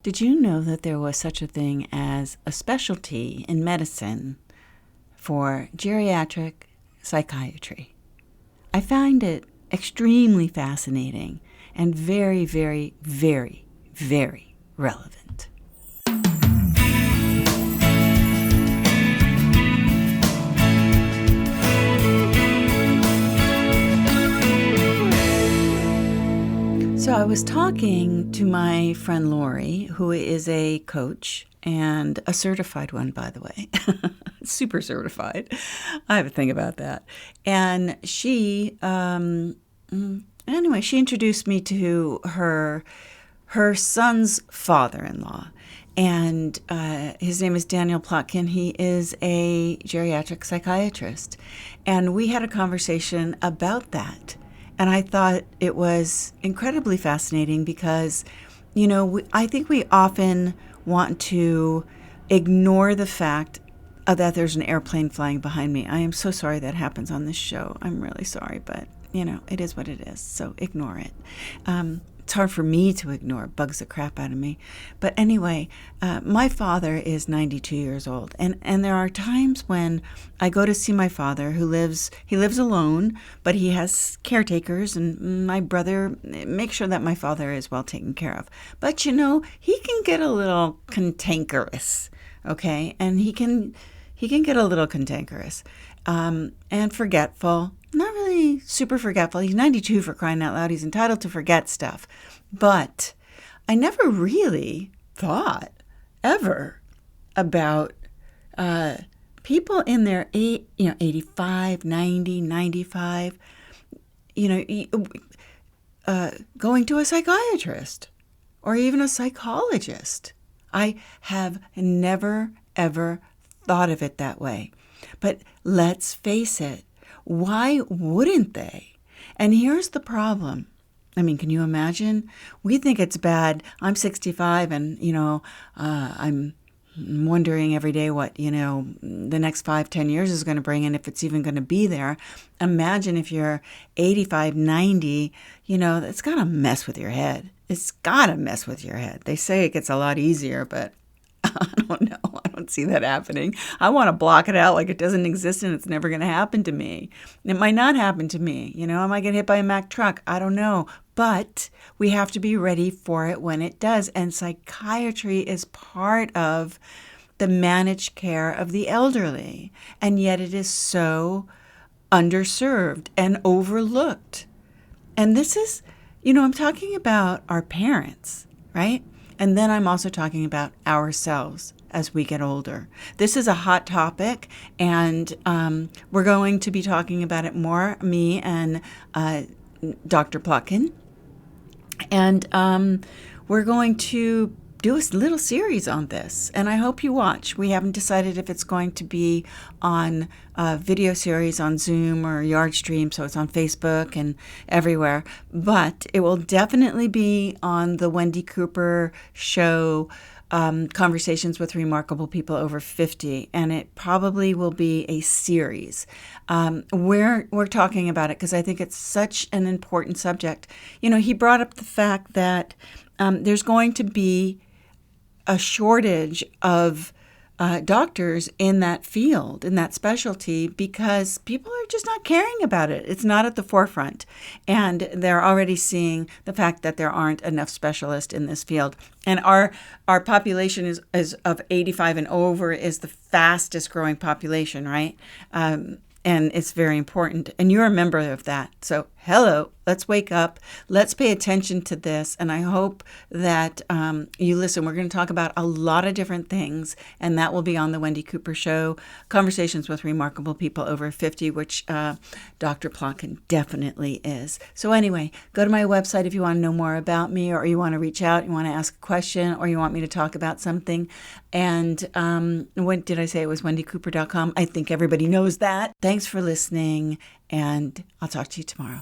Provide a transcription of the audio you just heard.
Did you know that there was such a thing as a specialty in medicine for geriatric psychiatry? I find it extremely fascinating and very, very, very, very relevant. So I was talking to my friend Lori, who is a coach and a certified one, by the way, super certified. I have a thing about that. And she, she introduced me to her son's father-in-law. And his name is Daniel Plotkin. He is a geriatric psychiatrist. And we had a conversation about that. And I thought it was incredibly fascinating because, I think we often want to ignore the fact that there's an airplane flying behind me. I am so sorry that happens on this show. I'm really sorry, but, it is what it is. So ignore it. It's hard for me to ignore. It bugs the crap out of me. But anyway, my father is 92 years old. And there are times when I go to see my father he lives alone, but he has caretakers, and my brother makes sure that my father is well taken care of. But he can get a little cantankerous, okay? And he can get a little cantankerous and forgetful. Not really super forgetful. He's 92, for crying out loud. He's entitled to forget stuff. But I never really thought ever about people in their 85, 90, 95, going to a psychiatrist or even a psychologist. I have never, ever thought of it that way. But let's face it. Why wouldn't they? And here's the problem. I mean, can you imagine? We think it's bad. I'm 65 and, I'm wondering every day what, the next 5-10 years is going to bring and if it's even going to be there. Imagine if you're 85, 90, it's got to mess with your head. It's got to mess with your head. They say it gets a lot easier, but I don't know. I don't see that happening. I want to block it out like it doesn't exist and it's never going to happen to me. It might not happen to me. I might get hit by a Mack truck. I don't know. But we have to be ready for it when it does. And psychiatry is part of the managed care of the elderly. And yet it is so underserved and overlooked. And this is, I'm talking about our parents, right? And then I'm also talking about ourselves as we get older. This is a hot topic, and we're going to be talking about it more, me and Dr. Plotkin. And we're going to do a little series on this, and I hope you watch. We haven't decided if it's going to be on a video series on Zoom or Yardstream, so it's on Facebook and everywhere. But it will definitely be on the Wendy Cooper show, Conversations with Remarkable People Over 50, and it probably will be a series. We're talking about it because I think it's such an important subject. He brought up the fact that there's going to be a shortage of doctors in that field, in that specialty, because people are just not caring about it. It's not at the forefront. And they're already seeing the fact that there aren't enough specialists in this field. And our population is of 85 and over is the fastest growing population, right? And it's very important. And you're a member of that. So, hello, let's wake up. Let's pay attention to this. And I hope that you listen. We're going to talk about a lot of different things. And that will be on the Wendy Cooper Show, Conversations with Remarkable People Over 50, which Dr. Plotkin definitely is. So anyway, go to my website if you want to know more about me, or you want to reach out, you want to ask a question, or you want me to talk about something. And what did I say? It was wendycooper.com. I think everybody knows that. Thanks for listening, and I'll talk to you tomorrow.